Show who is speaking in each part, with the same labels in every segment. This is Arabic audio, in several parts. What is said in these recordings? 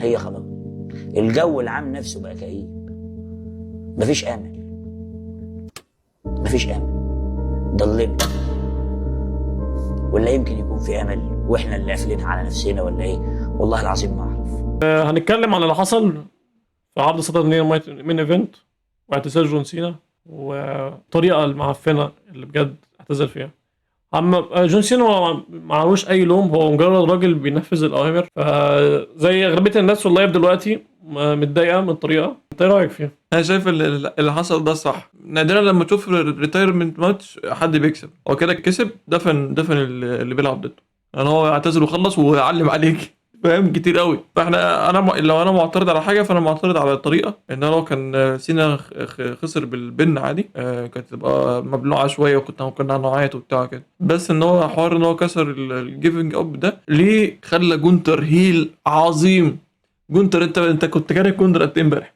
Speaker 1: هي خلاص الجو العام نفسه بقى كئيب، مفيش امل، مفيش امل، ضلمنا. ولا يمكن يكون في امل واحنا اللي قافلينها على نفسنا ولا ايه؟ والله العظيم ما اعرف.
Speaker 2: هنتكلم عن اللي حصل في عرض ساتا مين ايفنت واعتزال جون سينا والطريقه المعفنه اللي بجد اعتزل فيها. اما جون سينا ما معهوش اي لوم، هو مجرد راجل بينفذ الاوامر، فزي اغلبيه الناس والله دلوقتي متضايقه من الطريقه. انت ايه رايك فيها؟
Speaker 3: انا شايف اللي حصل ده صح. نادرا لما تشوف ريتايرمنت ماتش حد بيكسب. هو كده كسب، دفن اللي بيلعب ضده. يعني هو اعتزل وخلص وعلم عليك فاهم كتير قوي. فاحنا لو انا معترض على حاجه فانا معترض على الطريقه. ان لو كان سينا خسر بالبن عادي كانت تبقى مبلوعه شويه وكنا هنعيط وبتاع كده. بس ان هو حوار ان هو كسر الجيفنج اب ده ليه خلى جونتر هيل عظيم. جونتر انت كنت كاره جونتر قد ايه امبارح؟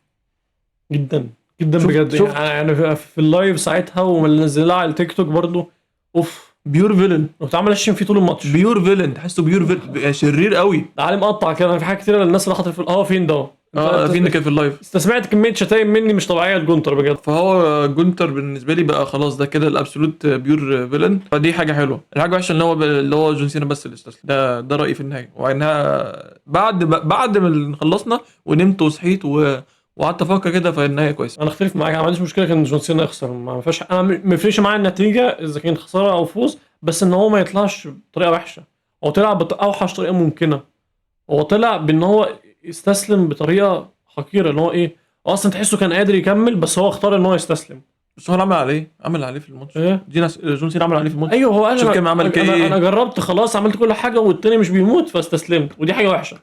Speaker 2: جدا جدا
Speaker 3: شفت-
Speaker 2: بجد.
Speaker 3: شفت.
Speaker 2: يعني في اللايف ساعتها ومنزلها على التيك توك برضه. اوف،
Speaker 3: بيور فيلن،
Speaker 2: كنت عامل اشتم فيه طول الماتش.
Speaker 3: بيور فيلن، تحسه بيور فيلن شرير قوي.
Speaker 2: تعالى مقطع كده. في حاجات كتير للناس اللي حاطط في فين ده.
Speaker 3: فين كان في اللايف.
Speaker 2: استسمعت كميه شتايم مني مش طبيعيه لجونتر بجد.
Speaker 3: فهو جونتر بالنسبه لي بقى خلاص ده كده الابسولوت بيور فيلن. فدي حاجه حلوه. الحاجه وحشه ان هو اللي هو جون سينا بس اللي استسلم. ده رايي في النهايه. وانها بعد ما خلصنا ونمت وصحيت وقعدت افكر كده فالنهايه كويسه.
Speaker 2: انا اختلف معاك، انا ما عنديش مشكله كان جون سينا يخسر، ما فيهاش. انا ما يفرقش معايا النتيجه اذا كان خساره او فوز، بس ان هو ما يطلعش بطريقه وحشه. هو طلع باوحش طريقه ممكنه. هو طلع بان هو يستسلم بطريقه حقيره. اللي هو ايه، هو اصلا تحسه كان قادر يكمل بس هو اختار ان هو يستسلم.
Speaker 3: بس هو عمل عليه في الماتش.
Speaker 2: ايه؟
Speaker 3: جون سينا عمل عليه في الماتش.
Speaker 2: ايوه، هو
Speaker 3: شوف
Speaker 2: قال
Speaker 3: كان عمل ايه.
Speaker 2: انا جربت خلاص، عملت كل حاجه والتاني مش بيموت فاستسلمت، ودي حاجه وحشه.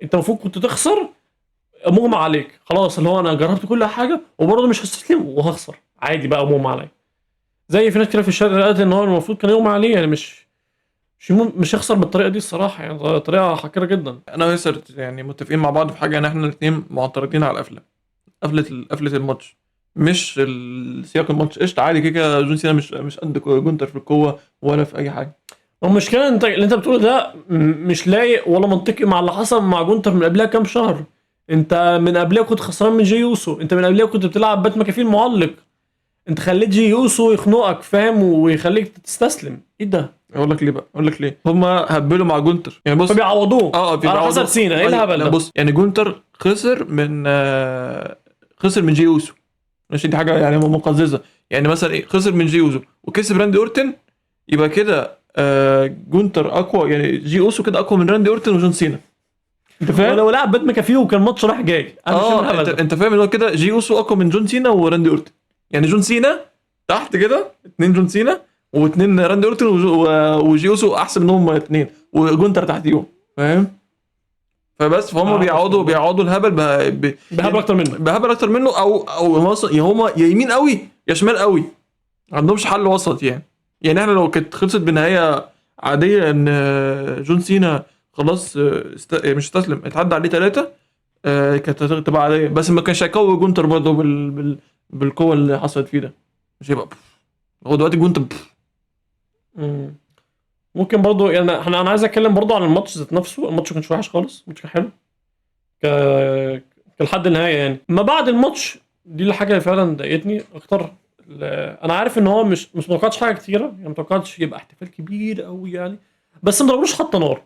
Speaker 2: انت المفروض كنت تخسر مغمى عليك خلاص، اللي هو انا جربت كل حاجه وبرضه مش هستسلم وهخسر عادي بقى مغمى عليا. زي في ناس كده في الشارع قالت ان هو المفروض كان يغمى عليه، يعني مش يخسر بالطريقه دي الصراحه، يعني طريقه حقيره جدا.
Speaker 3: انا وياسر يعني متفقين مع بعض في حاجه ان احنا الاثنين معترضين على قفله الماتش. مش سياق الماتش. قشطه عادي كده جون سينا مش قد جونتر في القوه ولا في اي حاجه.
Speaker 2: المشكله اللي انت بتقوله ده مش لايق ولا منطقي مع اللي حصل مع جونتر من قبلها كام شهر. انت من قبلها كنت خسران من جي يوسو، انت من قبلها كنت بتلعب بات مكافين معلق، انت خليت جي يوسو يخنقك فاهم ويخليك تستسلم. ايه ده؟
Speaker 3: اقول لك ليه هما هبلوا مع جونتر. يعني بص
Speaker 2: فبيعوضوه على
Speaker 3: بيعوضوه.
Speaker 2: حسب سينا. ايه
Speaker 3: لا
Speaker 2: الهبل ده؟
Speaker 3: بص يعني جونتر خسر من جي اوسو. ماشي دي حاجه يعني مقززه. يعني مثلا ايه خسر من جي اوسو وكسب راندي اورتن. يبقى كده جونتر اقوى. يعني جي اوسو كده اقوى من راندي اورتن وجون سينا. انت فاهم؟
Speaker 2: لو لعب بات مكافيه وكان ماتش رايح جاي انا مش فاهم الهبل ده.
Speaker 3: انت فاهم ان هو كده جي اوسو اقوى من جون سينا وراندي اورتن. يعني جون سينا تحت كده 2 جون سينا و2 راندي اورتن وجي اوسو احسن منهم 2 وجونتر تحتيهم. فاهم؟ فبس فهم بيعوضوا الهبل
Speaker 2: بهبل اكتر منه.
Speaker 3: بهبل اكتر منه او يا هما يا يمين قوي يا شمال قوي. ما عندهمش حل وسط يعني. يعني احنا لو كانت خلصت بنهايه عاديه ان جون سينا خلاص مش استسلم اتعدى عليه 3 كانت هتبقى عاديه. بس ما كانش هيقوي جونتر برضه بالقوه اللي حصلت فيه ده. مش هيبقى هو دلوقتي جونتر
Speaker 2: ممكن برضو يعني انا عايز اتكلم برضو عن الماتش ذات نفسه. الماتش كانش وحش خالص، الماتش كان حلو كالحد النهايه. يعني ما بعد الماتش دي الحاجه اللي فعلا ضايقتني اكتر. انا عارف ان هو مش متوقعتش حاجه كتيره، يعني متوقعتش يبقى احتفال كبير قوي يعني، بس ما ضربوش حتى نار.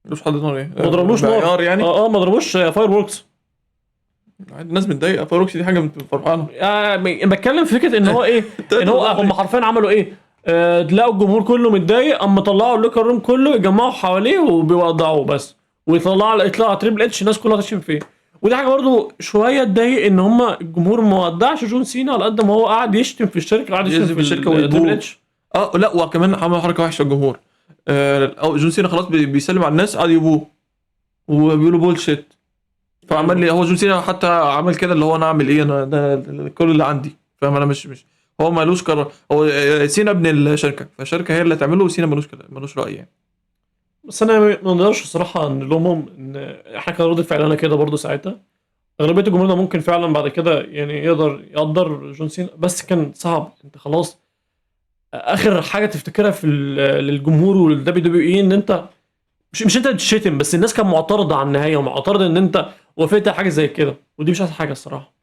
Speaker 3: مش حد نار ايه؟
Speaker 2: ما ضربوش نار
Speaker 3: يعني
Speaker 2: ما ضربوش فاير ووركس.
Speaker 3: الناس متضايقه. فاروكس دي حاجه فرحانه.
Speaker 2: يعني بتكلم في فكره ان هو ايه ان هو هم حرفيا عملوا ايه. تلاقوا الجمهور كله متضايق، اما طلعوا اللوكر روم كله يجمعوا حواليه وبيوضعوه بس، يطلع تريبل اتش الناس كلها تشتم فيه. ودي حاجه برضو شويه تضايق ان هم الجمهور ما ودعش جون سينا على قد ما هو قاعد يشتم في الشركه، قاعد يشتم في الشركه
Speaker 3: ويبوه.
Speaker 2: اتش.
Speaker 3: لا وكمان عمل حركه وحشه الجمهور. جون سينا خلاص بيسلم على الناس قاعد يبوه وبيقولوا بولشيت. فعمل لي هو جون سينا حتى عمل كده اللي هو انا اعمل ايه انا ده كل اللي عندي. فاهم؟ انا مش هو مالوش قرار. هو سينا ابن الشركه فالشركه هي اللي تعمله وسينا مالوش راي يعني.
Speaker 2: بس انا ما نقدرش الصراحه نلومهم ان احنا كان ردة فعلنا كده برضو ساعتها. اغلبيه الجمهور ده ممكن فعلا بعد كده يعني يقدر جون سينا، بس كان صعب. انت خلاص اخر حاجه تفتكرها في للجمهور والدبليو دبليو اي ان انت مش انت بتشتم، بس الناس كانت معترضه على النهايه ومعترضه ان انت وافقت على حاجه زي كده، ودي مش احسن حاجه الصراحه.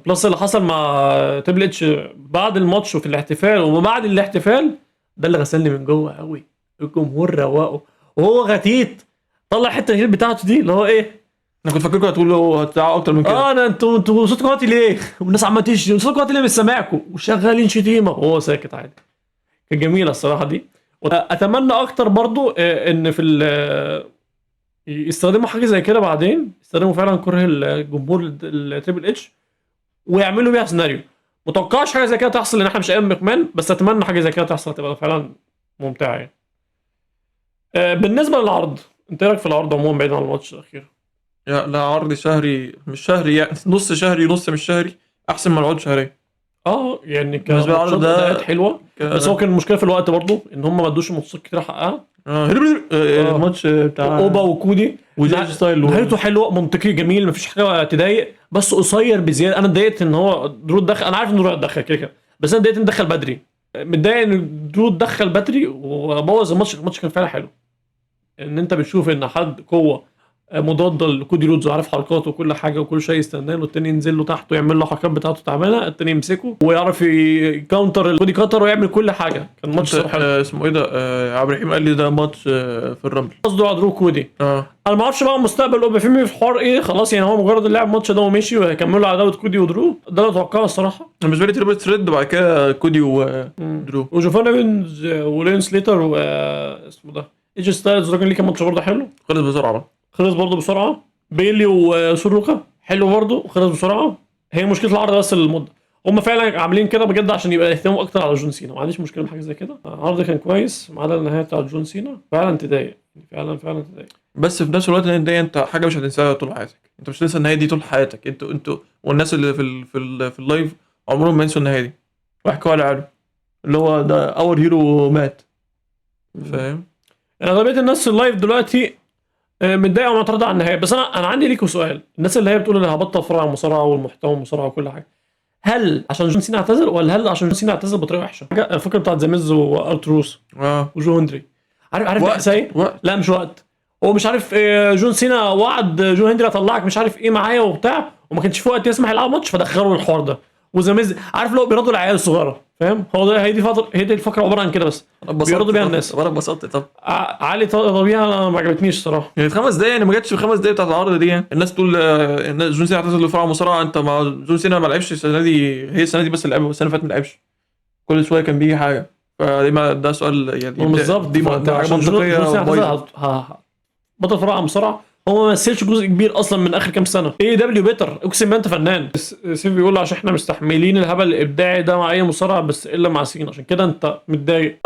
Speaker 2: بلس اللي حصل مع تريبل اتش بعد الماتش وفي الاحتفال وما بعد الاحتفال، ده اللي غسلني من جوه قوي. الجمهور روقه وهو غتيت طلع حته الهيل بتاعته دي اللي هو ايه.
Speaker 3: انا كنت فاكركم هتقولوا هتزعقوا اكتر من كده.
Speaker 2: انا انتوا صوتكم واطي ليه؟ والناس عماله تشتم صوتكم واطي ليه مش سامعكم وشغالين شتيمه وهو ساكت عادي. كانت جميله الصراحه دي. اتمنى اكتر برضو ان في يستخدموا حاجه زي كده بعدين، يستخدموا فعلا كره الجمهور التريبل اتش ويعملوا بيها سيناريو. متوقعش حاجه زي كده تحصل لان احنا مش ايام مكمان، بس اتمنى حاجه زي كده تحصل تبقى فعلا ممتعه يعني. بالنسبه للعرض، انت ايه رايك في العرض عموما بعيد عن الماتش الاخير؟
Speaker 3: لا عرض شهري مش شهري يعني نص شهري نص مش شهري احسن من العرض شهري.
Speaker 2: يعني
Speaker 3: بالنسبة للعرض ده
Speaker 2: اداءات حلوه بس هو كان المشكله في الوقت برضو ان هم ما ادوش الماتشات كتير حقها.
Speaker 3: الماتش بتاع
Speaker 2: اوبا وكودي
Speaker 3: وجاي ستايل
Speaker 2: نهايته حلوه منطقي جميل مفيش حاجه تضايق، بس قصير بزياده. انا اتضايقت ان هو درو دخل، انا عارف ان درو دخل كده كده، بس انا اتضايقت ان دخل بدري. متضايق ان درو دخل بدري وبوظ الماتش. الماتش كان فعلا حلو ان انت بتشوف ان حد قوه مضاده لكودي رودز وعارف حركاته وكل حاجه وكل شيء يستناه له، التاني ينزل له تحت ويعمل له حركات بتاعته تعبانه، التاني يمسكه ويعرف يكاونتر الكودي كاتر ويعمل كل حاجه. كان ماتش حلو.
Speaker 3: اسمه ايه ده عبد الرحيم قال لي ده ماتش في الرمل
Speaker 2: قصده على درو كودي. انا ما اعرفش بقى مستقبل اوبا فيمي في حوار ايه، خلاص يعني هو مجرد اللعب ماتش ده ومشي وهيكملوا عداوه كودي ودرو، ده اللي اتوقعه الصراحه.
Speaker 3: بالنسبه لي تريبل ثريد وبعد كده كودي ودرو
Speaker 2: وجوفانا بينز ولين سليتر اسمه ده ايجي ستايلز، راجل ليه كان ماتش برضه حلو
Speaker 3: خلص بسرعه بقى.
Speaker 2: خلص برضه بسرعه. بيلي وسوروكا حلو برضه وخلص بسرعه. هي مشكله العرض بس المده، هم فعلا عاملين كده بجد عشان يبقى يهتموا اكتر على جون سينا. ما عنديش مشكله بحاجه زي كده. العرض كان كويس ما عدا النهايه بتاعت جون سينا فعلا تضايق، فعلا تضايق.
Speaker 3: بس في نفس الوقت دي انت حاجه مش هتنساها طول حياتك، انت مش هتنسى النهايه دي طول حياتك. انتوا والناس اللي في اللايف عمرهم ما ينسوا النهايه دي واحكوا على عالم اللي هو ده اور هيرو مات. فاهم؟
Speaker 2: يعني اغلبيه الناس في اللايف دلوقتي متضايقه ومعترضه على النهايه. بس انا عندي ليكوا سؤال، الناس اللي هي بتقول انا هبطل فرع المصارعه والمحتوى المصارعه وكل حاجه، هل عشان جون سينا اعتزل ولا هل عشان جون سينا اعتزل بطريقه وحشه؟ الفكره بتاعت زاميز وارتروس وجو هندري، عارف
Speaker 3: وقت
Speaker 2: ايه؟ لا مش وقت. هو مش عارف جون سينا وعد جو هندري اطلعك مش عارف ايه معايا وبتاع، وما كانش في وقت يسمح يلعب ماتش فدخلوا الحوار ده. وزاميز عارف لو بيردوا العيال الصغيره، فاهم؟ هو ده هي دي الفكره عباره عن كده بس بيردوا بيها الناس.
Speaker 3: وانا اتبسطت. طب
Speaker 2: علي طبيعي انا ما عجبتنيش صراحه.
Speaker 3: يعني 5 دقايق يعني ما جاتش في 5 دقايق بتاعت العرض دي يعني. الناس تقول جون سينا اعتزل لفرع مصارعه، انت مع جون سينا ما لعبش السنه دي، هي السنه دي بس اللي لعبها والسنه اللي فاتت ما لعبش، كل شويه كان بيجي حاجه. فدي ما ده سؤال يعني
Speaker 2: بالظبط.
Speaker 3: دي حاجه منطقيه.
Speaker 2: بطل فرع مصارعه هو ما مثلش جزء كبير اصلا من اخر كام سنه. ايه دبليو بيتر اقسم بالله انت فنان. سيف بيقول عشان احنا مستحملين الهبل الابداعي ده مع اي مصارع بس الا مع سين، عشان كده انت متضايق.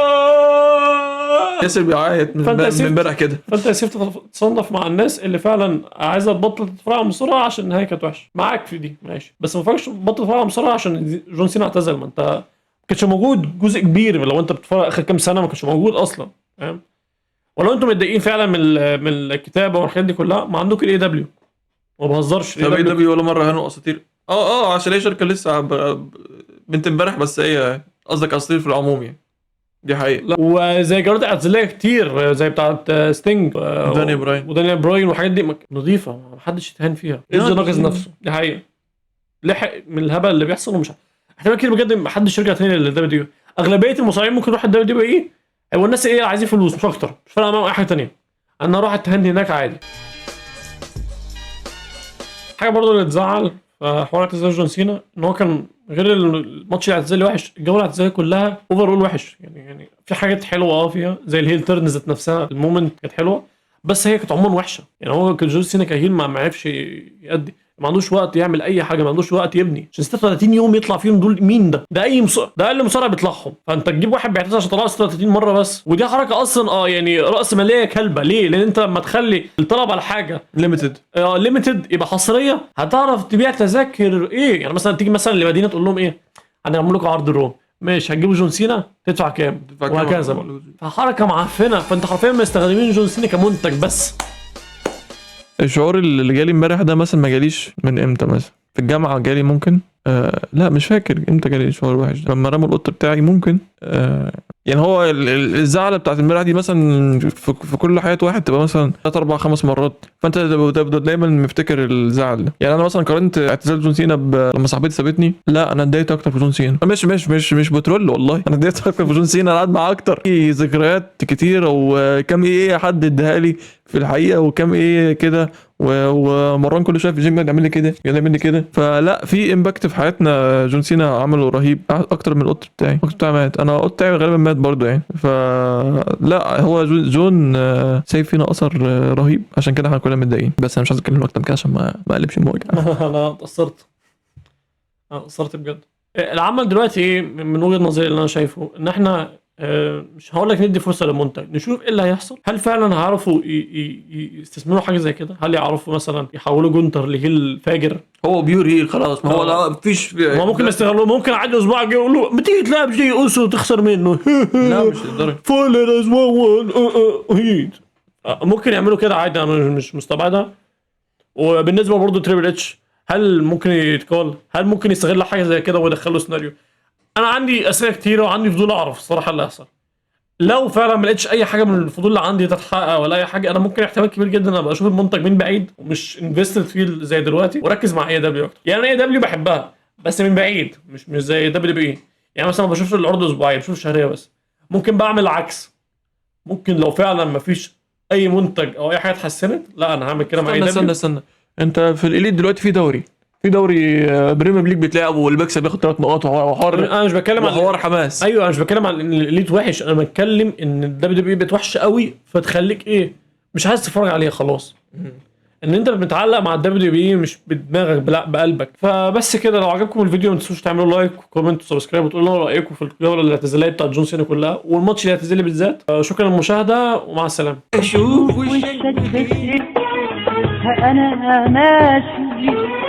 Speaker 3: ياسر بيعيط من امبارح كده.
Speaker 2: فانت يا سيف تصنف مع الناس اللي فعلا عايزه تبطل تتفرع على المصارعه عشان النهايه كانت وحشه. معاك في دي ماشي، بس ما فكرش تبطل تتفرع على المصارعه عشان جون سينا اعتزل. ما انت ما كانش موجود جزء كبير لو انت بتتفرج اخر كام سنه ما كانش موجود اصلا، فاهم؟ ولو انتم متضايقين فعلا من الكتابه والحاجات دي كلها، ما عندك الاي دبليو. ما بهزرش.
Speaker 3: الاي دبليو ولا مره هانوا اساطير. عشان هي شركه لسه بنت امبارح، بس هي قصدك اساطير في العموم يعني. دي حقيقه.
Speaker 2: وزي جرات اعتزاليه كتير زي بتاعت ستينج ودانيال براين والحاجات دي نظيفه ما حدش يتهان فيها. ايجي ناقص نفسه، دي حقيقه. لحق من الهبل اللي بيحصل ومش احتمال كتير بجد ما حدش يرجع تاني للدبليو. اغلبيه المصارعين ممكن يروح الدبليو ايه هو الناس ايه عايزين فلوس مش اكتر، مش فارقه معاهم اي حاجه ثانيه. انا اروح اتهني هناك عادي. حاجه برضه اللي تزعل في حوار اعتزال جون سينا ان هو كان غير الماتش الاعتزالي وحش، الجوله الاعتزاليه كلها اوفر اول وحش. يعني في حاجات حلوه فيها زي الهيل تيرن ذات نفسها، المومنت كانت حلوه بس هي كانت عموما وحشه. يعني هو كان جون سينا كهيل ما عرفش يأدي، ما عندوش وقت يعمل اي حاجه، ما عندوش وقت يبني. عشان 36 يوم يطلع فيهم دول مين ده؟ ده اقل مصارع بيطلعهم. فانت تجيب واحد بيعتزل عشان طلع 36 مره بس، ودي حركه اصلا يعني راس ماليه كلبه. ليه؟ لان انت لما تخلي الطلب على حاجه ليميتد يبقى حصريه، هتعرف تبيع تذاكر ايه. يعني مثلا تيجي مثلا لمدينه تقول لهم ايه هنعمل لكم عرض الروم، ماشي هتجيبوا جون سينا تدفع كام وهكذا. فحركه معفنه. فانت حرفيا مستخدمين جون سينا كمنتج بس.
Speaker 3: الشعور اللي جالي امبارح ده مثلا ما جاليش من امتى؟ مثلا في الجامعه جالي ممكن لا مش فاكر امتى جالي الشعور الوحش ده. لما رموا القط بتاعي ممكن. يعني هو الزعلة بتاعت المرأة دي مثلا في كل حياة واحد تبقى مثلا 3 4 5 مرات، فانت تبقى دايما مفتكر الزعل ده. يعني انا مثلا قارنت اعتزال جون سينا لما صاحبتي سابتني، لا انا اتضايقت اكتر في جون سينا. مش بترول والله، انا اتضايقت اكتر في جون سينا. انا قاعد معاه اكتر، في ذكريات كتيرة وكم ايه حد اداها لي في الحقيقة وكم ايه كده. ومروان كل شويه في الجيم يعمل لي كده يعمل لي كده. فلا في امباكت في حياتنا جون سينا عمله رهيب اكتر من القط بتاعي. القط بتاعي مات، انا القط بتاعي غالبا مات برضه يعني. فلا هو جون سايب فينا اثر رهيب، عشان كده احنا كلنا متضايقين. بس انا مش عايز اتكلم اكتر من كده عشان ما اقلبش الموجة.
Speaker 2: انا اتأثرت بجد. العمل دلوقتي ايه من وجهة نظري اللي انا شايفه، ان احنا مش هقول لك ندي فرصه للمنتج، نشوف ايه اللي هيحصل. هل فعلا هيعرفوا يستثمروا حاجه زي كده؟ هل يعرفوا مثلا يحولوا جونتر لهيل فاجر؟
Speaker 3: هو بيور هيل خلاص، ما هو لا مفيش.
Speaker 2: ما ممكن يستغلوا، ممكن عادي اسبوع يجي يقولوا ما تيجي تلعب جي اوسو وتخسر منه.
Speaker 3: لا مش للدرجه.
Speaker 2: فول از هيت. ممكن يعملوا كده عادي، انا مش مستبعدها. وبالنسبه برضه تريبل اتش، هل ممكن يتقال؟ هل ممكن يستغل حاجه زي كده ويدخلوا سيناريو؟ انا عندي اسئله كتيره وعندي فضول اعرف الصراحه اللي هيحصل. لو فعلا ما لقيتش اي حاجه من الفضول اللي عندي تتحقق ولا اي حاجه، انا ممكن احتمال كبير جدا ابقى اشوف المنتج من بعيد ومش انفستد فيه زي دلوقتي، واركز مع اي دبليو اكتر. يعني اي دبليو بحبها بس من بعيد، مش زي دبليو بي. يعني مثلا ما بشوفش العروض اسبوعيه، بشوف شهريه بس. ممكن بعمل العكس، ممكن لو فعلا ما فيش اي منتج او اي حاجه اتحسنت، لا انا هعمل كده مع اي دبليو.
Speaker 3: استنى انت في الاليت دلوقتي في دوري بريمير ليج بيتلعب واللي بيكسب بياخد 3 نقاط وحوار.
Speaker 2: انا مش بتكلم عن
Speaker 3: حوار حماس.
Speaker 2: ايوه انا مش بتكلم عن ان الاليت وحش، انا بتكلم ان الدبليو دبليو بقت وحشه قوي فتخليك ايه مش عايز تتفرج عليها خلاص. ان انت بتتعلق مع الدبليو دبليو مش بدماغك لا بقلبك. فبس كده، لو عجبكم الفيديو ما تنسوش تعملوا لايك وكومنت وسبسكرايب وتقولوا لنا رايكم في الجوله الاعتزاليه بتاعت جون سينا كلها والماتش الاعتزالي بالذات. شكرا للمشاهده ومع السلامه.
Speaker 4: شوف وشك بترف انا ماشي